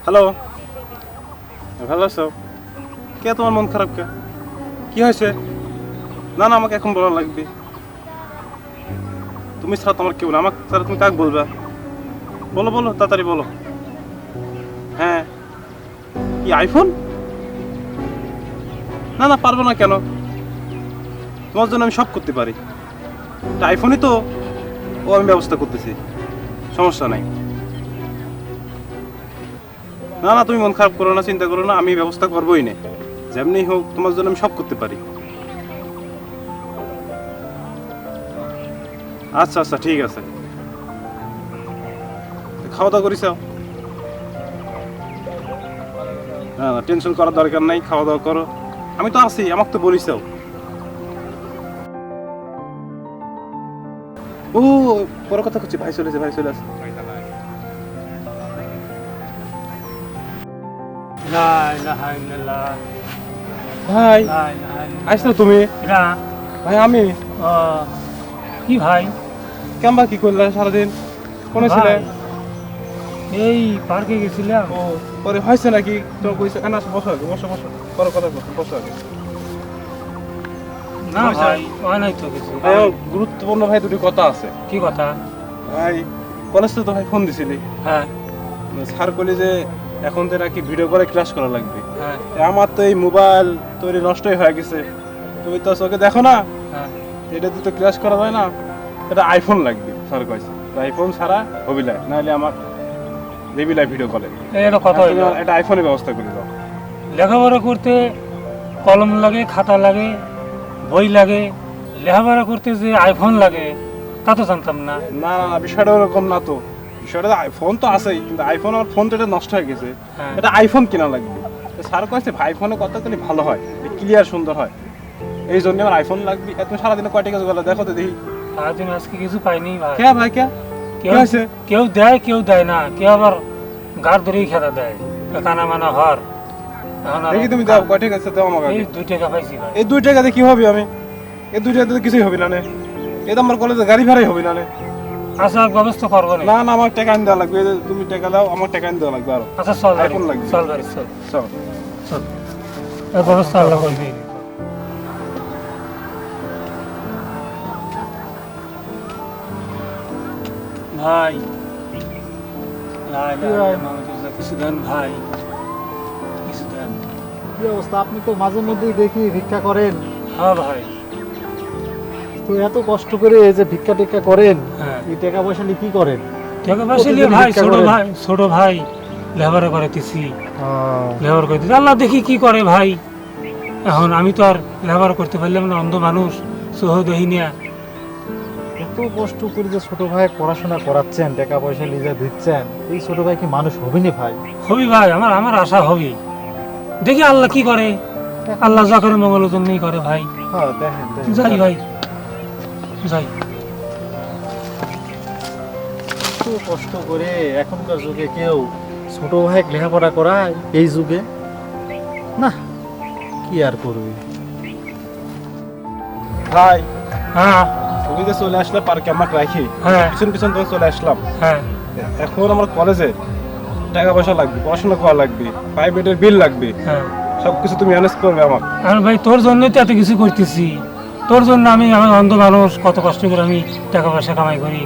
Hello, ভালো আছো? কে তোমার মন খারাপ কে? কি হয়েছে? না না, আমাকে এখন বলা লাগবে। তুমি ছাড়া তোমার কেউ না, আমাকে ছাড়া তুমি কাকে বলবা? বলো বলো, তাড়াতাড়ি বলো। হ্যাঁ, কি আইফোন? না না, পারবো না কেন? তোমার জন্য আমি সব করতে পারি। এটা আইফোনই তো, ও আমি ব্যবস্থা করতেছি, সমস্যা নাই। না না, তুমি মন খারাপ করো না, চিন্তা করো না, আমি ব্যবস্থা করবোই না। যেমনি হোক তোমার জন্য আমি সব করতে পারি। আচ্ছা আচ্ছা, ঠিক আছে। খাওয়া দাওয়া করিস? না না, টেনশন করার দরকার নাই, খাওয়া দাওয়া করো। আমি তো আছি, আমাকে তো বলিস। ও, বড় কথা করছি, ভাই চলেছে, ভাই চলে আসে। ভাই আসছো তুমি? ভাই আমি। কি ভাই? কেমবা কি করলে সারাদিন? কোনে ছিলে? এই পার্কে গেছিলাম। ও, পরে হয়েছে নাকি? তোমার কইছে কেন? বসো আগে, বসো বসো, বড় কথা বসো, বসো আগে। না ভাই, হয় নাই তো কিছু। ভাই, আমার গুরুত্বপূর্ণ ভাই দুটি কথা আছে। কি কথা? ভাই, কলেজ তো ভাই ফোন দিছিলি। হ্যাঁ স্যার কইলি যে এখন তো নাকি ভিডিও করে ক্লাস করা লাগবে। হ্যাঁ আমার তো এই মোবাইল তৈরি নষ্টই হয়ে গেছে, তুমি তো চোখে দেখো না। হ্যাঁ। এটা তো ক্লাস করা যায় না, এটা আইফোন লাগবে স্যার কইছে। আইফোন ছাড়া হবি না, নাহলে আমার দেবিলা ভিডিও কলে। এটা কথা হইলো। এটা আইফোনের ব্যবস্থা করে দাও। লেখাপড়া করতে কলম লাগে, খাতা লাগে, বই লাগে। লেখাপড়া করতে যে আইফোন লাগে তা তো জানতাম না। না না না, বিষয়টা ওরকম না তো। বিষয়টা ফোন তো আছেই, কিন্তু আইফোন, আমার ফোন তো এটা নষ্ট হয়ে গেছে। হ্যাঁ। এটা আইফোন কিনা লাগবে। স্যার কইছে ভাই ফোনে কতখানি ভালো হয়, ক্লিয়ার সুন্দর হয়, এই জন্য আমার আইফোন লাগবে। তুমি সারাদিনে কয়টা কাজ গেলো দেখো তো দেখি। সারাদিন আজকে কিছু পাইনি ভাই। কে ভাই কে? কি কেউ হয়েছে? কেউ দেয়, কেউ দেয় না, কেউ আবার গার ধরেই খেলা দেয়। কানা মানা হর। এখন আর দেখি তুমি দাও, কয়টা কাজ দাও আমাকে এই আগে। 2 টাকা পাইছি ভাই। এই 2 টাকাতে কি হবে? আমি এই 2 টাকাতে কিছুই হবে না নে। এই তো আমার কলেজে গাড়ি ভাড়াই হবে না নে। আচ্ছা, ব্যবস্থা করবো না। না না, আমার টাকা আনি দেওয়া লাগবে। এই যে তুমি টাকা দাও, আমার টাকা আনি দেওয়া লাগবে আরো। আচ্ছা চল আইফোন লাগবে। চল বাড়ি চল চল। চল, এর ব্যবস্থা আল্লাহ করবি। ভাই কিছু দেন ভাই, কিছু দেন। কি অবস্থা? আপনি তো মাঝে মধ্যেই দেখি ভিক্ষা করেন। হ্যাঁ ভাই। তো এত কষ্ট করে এই যে ভিক্ষা টিক্ষা করেন, হ্যাঁ। এই টাকা পয়সা নিয়ে কি করেন? টাকা পয়সা নিয়ে ভাই, ছোট ভাই লেবার করাইতেছি, লেবার করতেছি। আল্লাহ দেখি কি করে ভাই। এখন আমি তো আর লেবার করতে পারলাম না, অন্ধ মানুষ, সহ দেহি নিয়া। এত কষ্ট করে যে ছোট ভাই পড়াশোনা করাচ্ছেন, টাকা পয়সা নিজে দিচ্ছেন, এই ছোট ভাই কি মানুষ হবেনি ভাই? হবি ভাই, আমার আশা হবি। দেখি আল্লাহ কি করে। আল্লাহ যা করে মঙ্গলের জন্যই করে ভাই। হ্যাঁ, দেখেন যাই ভাই, যাই। এত কষ্ট করে এখনকার যুগে কেউ ছোট ভাই লেখাপড়া করায় এই যুগে? না, কি আর করবি। ভাই, হ্যাঁ তুমি যে চলে আসলে পার্কে আমাকে রাখি, হ্যাঁ পিছন পিছন তোমার চলে আসলাম। হ্যাঁ। এখন আমার কলেজে টাকা পয়সা লাগবে, পড়াশোনা করা লাগবে, প্রাইভেটের বিল লাগবে, হ্যাঁ। সবকিছু তুমি ম্যানেজ করবে আমাকে। আর ভাই তোর জন্যই তো এত কিছু করতেছি। তোর জন্য আমি অন্ধ মানুষ, কত কষ্ট করে আমি টাকা পয়সা কামাই করি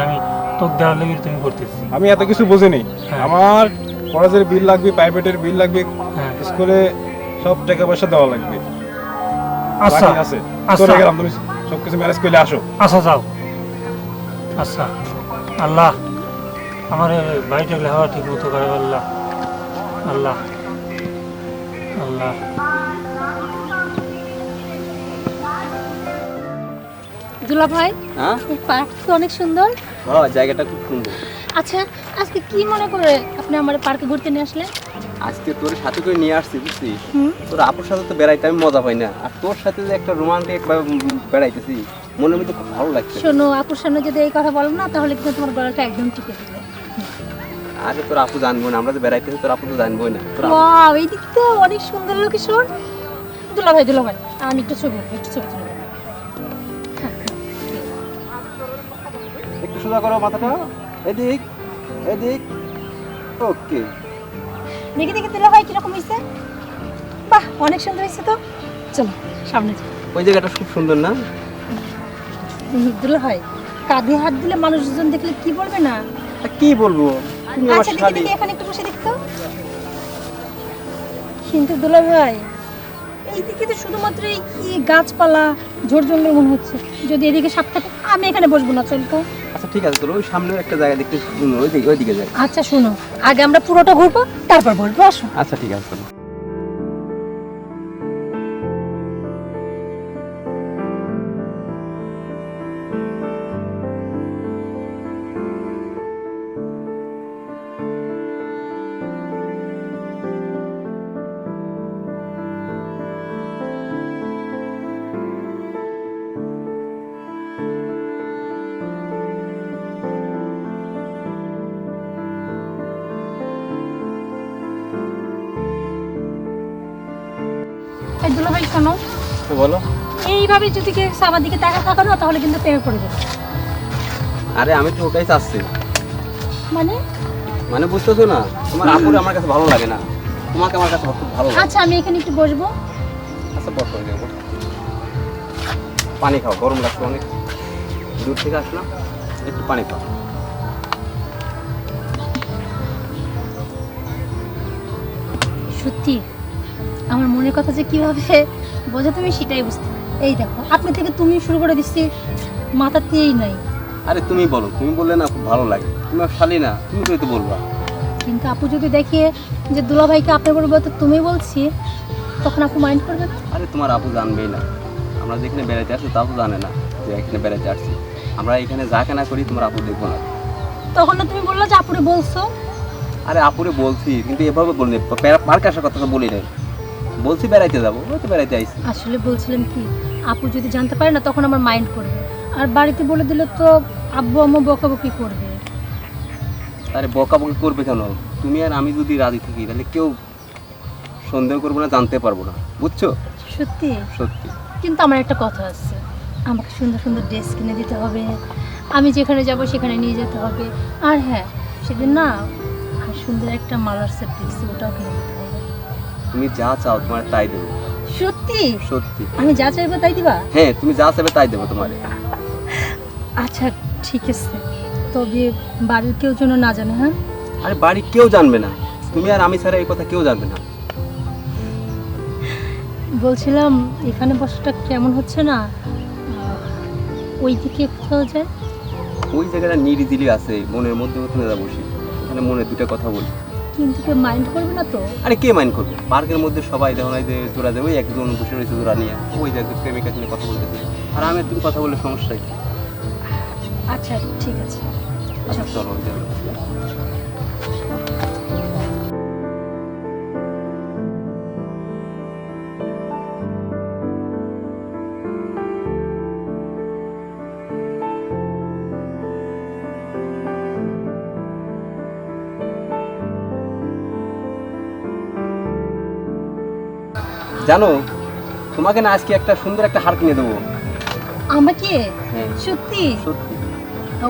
আমি তোকে দেওয়ার লেগে তুমি করতেছি। আমি এত কিছু বুঝিনি। হ্যাঁ। আমার কলেজের বিল লাগবে, প্রাইভেটের বিল লাগবে, হ্যাঁ। স্কুলে সব টাকা পয়সা দেওয়া লাগবে। আচ্ছা বাকি আছে, আচ্ছা চলে গেলাম, তুমি সবকিছু ম্যানেজ করলে আসো। আচ্ছা যাও। আচ্ছা, আল্লাহ আমার বাড়িটা লেখাপড়া ঠিক মতো করে। আল্লাহ আল্লাহ আল্লাহ। দুলা ভাই, হ্যাঁ, পার্ক তো অনেক সুন্দর। জায়গাটা খুব সুন্দর। আচ্ছা, আজকে কি মনে করে আপনি আমার পার্কে ঘুরতে নিয়ে আসলেন? আজকে তোর সাথে করে নিয়ে আসছি, বুঝছিস? হুম। তোর আপুর সাথে তো বেড়াইতে আমি মজা পাই না, আর তোর সাথে যে একটা রোমান্টিক বেড়াইতেছি, মনের মধ্যে খুব ভালো লাগছে। শোনো, আপুর সামনে যদি এই কথা বলো না, তাহলে কিন্তু তোমার গলাটা একদম টিকে দিবে। আরে তোর আপু জানবো না, আমরা যে বেড়াইতেছি তোর আপু তো জানবোই না। তোর ওয়াও, এই দিক তো অনেক সুন্দর লোকেশন। দুলা ভাই, আমি একটু ছবি তুলবো। একটু সোজা করো মাথাটা, এদিক এদিক। ওকে, দেখি দেখি দুলা ভাই কিরকম হয়েছে। বাহ, অনেক সুন্দর হয়েছে তো। চলো সামনে যাই। ওই জায়গাটা খুব সুন্দর না? দুলা ভাই, কাঁধে হাত দিলে মানুষজন দেখলে কি বলবে না? তা কি বলবো, তুমি আমার আচ্ছা দেখি শালি। দেখি, এখানে একটু বসে দেখতো। কিন্তু দুলা ভাই, এইদিকে তো শুধুমাত্র এই কি গাছপালা ঝোড় জঙ্গল মনে হচ্ছে। যদি এদিকে সাপ থাকে আমি এখানে বসবো না, চলতো। আচ্ছা ঠিক আছে, তোর ওই সামনের একটা জায়গা দেখতে সুন্দর, ওইদিকে যাই। আচ্ছা শোনো, আগে আমরা পুরোটা ঘুরবো, তারপর বলবো। আসো। আচ্ছা ঠিক আছে, চলো। এই দুলা ভাই শোনো, তো বলো। এইভাবে যদি কেউ আমার দিকে তাকা থাকো না, তাহলে কিন্তু প্রেমে পড়ে যাবে। আরে আমি তো ওটাই চাচ্ছি। মানে মানে বুঝতেছো না, তোমার আপুরে আমার কাছে ভালো লাগে না, তোমাকে আমার কাছে খুব ভালো লাগে। আচ্ছা আমি এখানে একটু বসবো। আচ্ছা বসো, ওই জায়গায় বসো। পানি খাও, গরম লাগছে অনেক, দূর থেকে আসলাম, একটু পানি খাও। সত্যি আমার মনের কথা যে কিভাবে বোঝা তুমি সেটাই বুঝতে। এই দেখো, আপনি থেকে তুমি শুরু করে দিচ্ছি, মাথাতেই নাই। আরে তুমি বলো, তুমি বললে না খুব ভালো লাগে, তুমি আর শালি না, তুমি তো বলবা। কিন্তু আপু যদি দেখে যে দুলা ভাইকে আপনি বলবো তো তুমি বলছি, তখন আপু মাইন্ড করবে না? আরে তোমার আপু জানবেই না, আমরা যেখানে বেড়াতে আসছি তাও তো জানে না যে এখানে বেড়াতে আসছি। আমরা এখানে যা কেনা করি তোমার আপু দেখবো না। তখন না তুমি বললো যে আপুরে বলছো। আরে আপুরে বলছি, কিন্তু এভাবে বলিনি, পার্কে আসার কথা তো বলি নাই, বলছি বেড়াইতে যাবো, ওই তো বেড়াইতে আইছি। আসলে বলছিলাম কি, আপু যদি জানতে পারে না তখন আমার মাইন্ড করবে, আর বাড়িতে বলে দিলে তো আব্বু আম্মু বকাবকি করবে। আরে বকাবকি করবে কেন, তুমি আর আমি যদি রাজি থাকি তাহলে কেউ সন্দেহ করবো না, জানতে পারবো না, বুঝছো? সত্যি? সত্যি। কিন্তু আমার একটা কথা আছে, আমাকে সুন্দর সুন্দর ড্রেস কিনে দিতে হবে, আমি যেখানে যাব সেখানে নিয়ে যেতে হবে। আর হ্যাঁ, সেদিন না আমি সুন্দর একটা মালার সেট দেখছি, ওটাও কিনে দিতে হবে। তুমি যা চাও তোমার তাই দেবো। সত্যি? সত্যি। আমি যা চাইবো তাই দিবা? হ্যাঁ, তুমি যা চাইবে তাই দেবো তোমার। আচ্ছা ঠিক আছে, তবে বাড়ির কেউ যেন না জানে। হ্যাঁ? আরে বাড়ি কেউ জানবে না, তুমি আর আমি ছাড়া এই কথা কেউ জানবে না। বলছিলাম এখানে বসাটা কেমন হচ্ছে না, ওইদিকে কোথাও যায়। ওই জায়গাটা নিরিবিলি আছে, মনের মধ্যে ওখানে যা বসি, ওখানে মনে দুটো কথা বলি। কিন্তু কেউ মাইন্ড করবে না তো? আরে কে মাইন্ড করবে, পার্কের মধ্যে সবাই দেখো না, যে জোড়া যাবে, ওই একজন বসে রয়েছে জোড়া নিয়ে, ওই জায়গায় প্রেমিকা নিয়ে কথা বলতেছে, আর আমি তুমি কথা বললে সমস্যা কি? আচ্ছা ঠিক আছে, আচ্ছা চলো ওই জায়গায়। জানো, তোমাকে না আজকে একটা সুন্দর একটা হার কিনে দেবো। আমাকে? হ্যাঁ। সত্যি? সত্যি।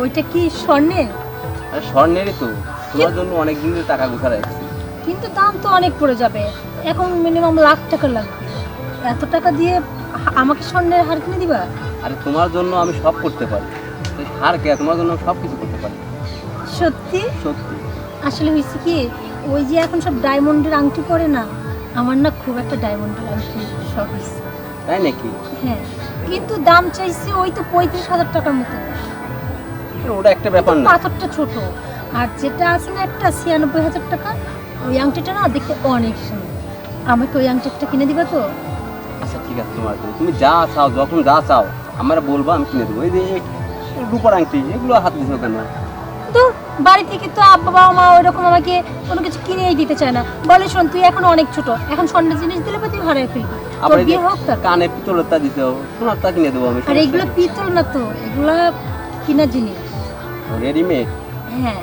ওইটা কি স্বর্ণের? আরে স্বর্ণেরই তো, তোমার জন্য অনেক দিন ধরে টাকা গোছা রাখছি। কিন্তু দাম তো অনেক পড়ে যাবে, এখন মিনিমাম লাখ টাকা লাগবে। এত টাকা দিয়ে আমাকে স্বর্ণের হার কিনে দিবা? আরে তোমার জন্য আমি সব করতে পারি, এই হার কে, তোমার জন্য আমি সব কিছু করতে পারি। সত্যি? সত্যি। আসলে হয়েছে কি, ওই যে এখন সব ডায়মন্ডের আংটি পরে না, আমার না খুব একটা ডায়মন্ডের আংটি শখ হয়েছে। তাই নাকি? হ্যাঁ, কিন্তু দাম চাইছে ওই তো 35,000 টাকার মতো। আরে ওটা একটা ব্যাপার না। পাথরটা ছোট, আর যেটা আছে না একটা 96,000 টাকা, ওই আংটিটা না দেখতে অনেক সুন্দর। আমাকে ওই আংটিটা কিনে দিবা তো? আচ্ছা ঠিক আছে, তোমার জন্য তুমি যা চাও, যখন যা চাও আমার বলবা, আমি কিনে দেবো। এই যে এই রূপার আংটি, এগুলো হাত দিছো কেন? তো বাড়ি থেকে তো আব্বা বাবা মা ওইরকম আমাকে কোনো কিছু কিনেই দিতে চায় না, বলে শোন তুই এখন অনেক ছোট, এখন স্বর্ণের জিনিস দিলে বা তুই হারিয়ে ফেলবি, আবার তোর এই যে বিয়ে হোক তার। কানে পিতলের তা দিছো, সোনার তা কিনে দেবো আমি। আর এগুলো পিতল না তো, এগুলা কিনা জিনিস। রেডিমেড। হ্যাঁ।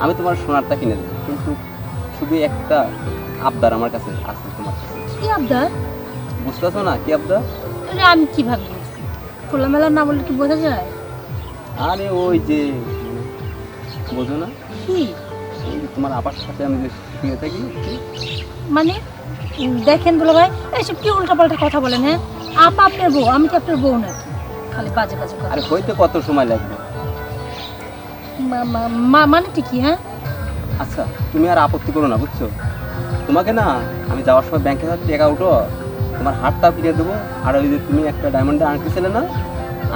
আমি তোমার সোনারটা কিনে দেবো, কিন্তু শুধু একটা আবদার আমার কাছে আছে তোমার কাছে। কি আবদার? বুঝতেছো না কি আবদার? আরে আমি কিভাবে বুঝবো, খোলামেলা না বললে কি বোঝা যায়? আরে ওই যে বোঝো না, কি? এই যে তোমার আপার সাথে আমি যে শুয়ে থাকি। মানে দেখেন দুলা ভাই, এইসব কি উল্টাপাল্টা কথা বলেন? হ্যাঁ, আপা আপনার বউ, আমি কি আপনার বউ নাকি? খালি বাজে বাজে কথা। আরে হইতে কত সময় লাগবে? মানে কি? হ্যাঁ, আচ্ছা তুমি আর আপত্তি করো না, বুঝছো? তোমাকে না আমি যাওয়ার সময় ব্যাংকে টাকা উঠো, তোমার হাতটা ফিরিয়ে দেবো। আর ওই যে তুমি একটা ডায়মন্ডের আংটি ছিলে না,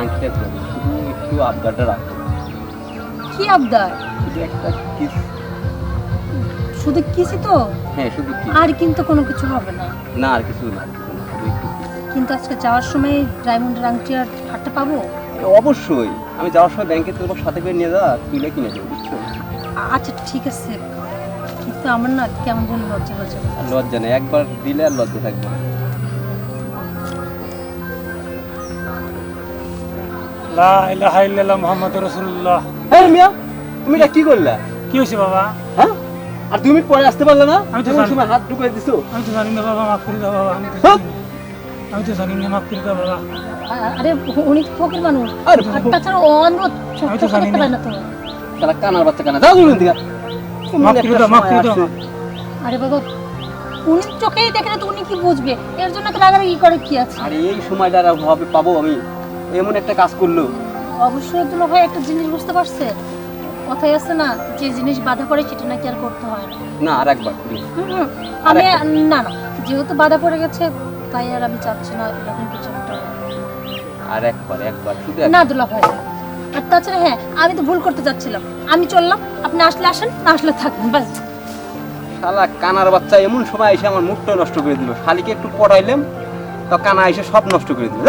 আংটিটা ফিরে দেবো। শুধু একটু আবদারটা রাখো, কি আবদার? শুধু একটা কিস। শুধু কিসি তো? হ্যাঁ শুধু কিস, আর কিন্তু কোনো কিছু হবে না। না আর কিছু না, শুধু একটু kiss। কিন্তু আজকে যাওয়ার সময় ডায়মন্ডের আংটি আর হারটা পাবো? অবশ্যই আমি যাওয়ার সময় ব্যাংকে তোমার সাথে করে নিয়ে যা, তুলে কিনে দেবো, বুঝছো? আচ্ছা ঠিক আছে, কিন্তু আমার না কেমন যেন লজ্জা লজ্জা আর লাগছে। লজ্জা নেই, একবার দিলে আর লজ্জা থাকবে না। লা ইলাহা ইল্লাল্লাহ মুহাম্মাদুর রাসূলুল্লাহ। হ্যাঁ মিয়া, তুমি এটা কি করলা? কি হয়েছে বাবা? হ্যাঁ, আর 2 মিনিট পরে আসতে পারলে না? আমি তো এমন জানি। সময় হাত ঢুকাই দিছো। আমি তো জানি না বাবা, মাফ করে দাও বাবা। হ্যাঁ? আমি তো জানি না, মাফ করে দাও বাবা। আরে উনি তো ফকির মানুষ, আরে আর তাছাড়া অন্ধ, আমি তো জানি না। পারে না তো। শালা কানার বাচ্চা কানা, যাও তুমি এদিকে। মাফ করে দাও, মাফ করে দাও। আরে বাবা, উনি চোখেই দেখে না তো উনি কি বুঝবে? এর জন্য তো রাগারাগি করে কি আছে? আরে এই সময়টা আর ভাবে পাবো আমি? এমন একটা কাজ করলো। অবশ্যই দুলা ভাই একটা জিনিস বুঝতে পারছে, কথাই আছে না, যে জিনিস বাধা পড়ে সেটা নাকি আর করতে হয় না। না আর একবার please। হুম, আমি না না, যেহেতু বাধা পড়ে গেছে তাই আর আমি চাচ্ছি না এরকম কিছু একটা হোক। আর একবার শুধু না দুলা ভাই, আর তাছাড়া হ্যাঁ, আমি তো ভুল করতে যাচ্ছিলাম, আমি চললাম, আপনি আসলে আসেন, না আসলে থাকেন, বাস। শালা কানার বাচ্চা এমন সময় এসে আমার মুখটা নষ্ট করে দিল। শালিকে একটু পড়াইলাম, তো কানা এসে সব নষ্ট করে দিল।